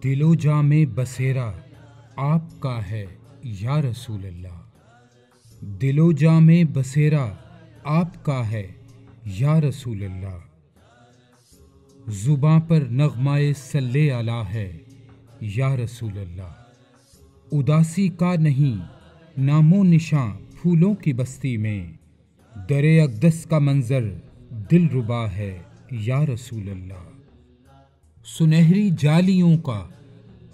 دل و جام بصیرہ آپ کا ہے یا رسول اللہ، دل و جام بصیرہ آپ کا ہے یا رسول اللہ، زباں پر نغمہ صلی علی ہے یا رسول اللہ، اداسی کا نہیں نام و نشاں پھولوں کی بستی میں، در اقدس کا منظر دل ربا ہے یا رسول اللہ، سنہری جالیوں کا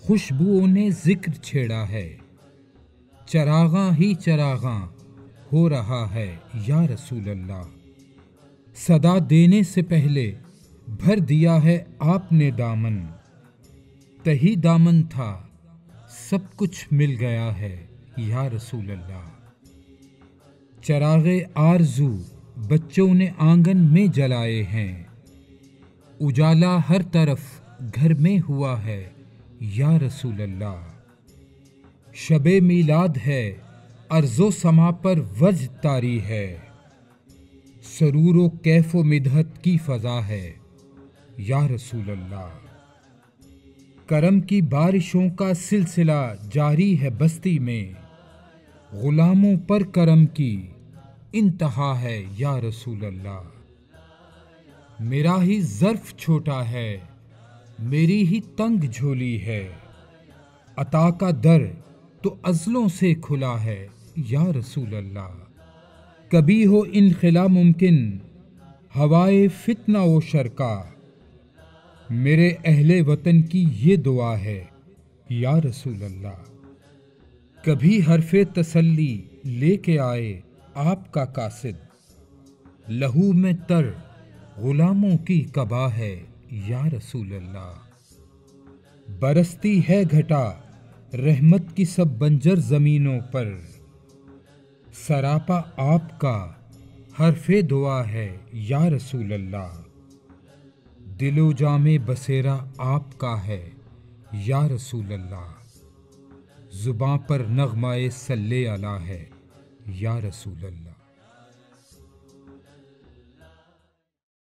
خوشبوؤں نے ذکر چھیڑا ہے، چراغاں ہی چراغاں ہو رہا ہے یا رسول اللہ، صدا دینے سے پہلے بھر دیا ہے آپ نے دامن، تہی دامن تھا سب کچھ مل گیا ہے یا رسول اللہ، چراغ آرزو بچوں نے آنگن میں جلائے ہیں، اجالا ہر طرف گھر میں ہوا ہے یا رسول اللہ، شب میلاد ہے ارض و سما پر وجد طاری ہے، سرور و کیف و مدحت کی فضا ہے یا رسول اللہ، کرم کی بارشوں کا سلسلہ جاری ہے بستی میں، غلاموں پر کرم کی انتہا ہے یا رسول اللہ، میرا ہی ظرف چھوٹا ہے میری ہی تنگ جھولی ہے، عطا کا در تو ازلوں سے کھلا ہے یا رسول اللہ، کبھی ہو انخلا ممکن ہوائے فتنہ و شر کا، میرے اہل وطن کی یہ دعا ہے یا رسول اللہ، کبھی حرف تسلی لے کے آئے آپ کا قاصد، لہو میں تر غلاموں کی قبا ہے یا رسول اللہ، برستی ہے گھٹا رحمت کی سب بنجر زمینوں پر، سراپا آپ کا حرف دعا ہے یا رسول اللہ، دل و جام بصیرہ آپ کا ہے یا رسول اللہ، زباں پر نغمہ صلی علی ہے یا رسول اللہ۔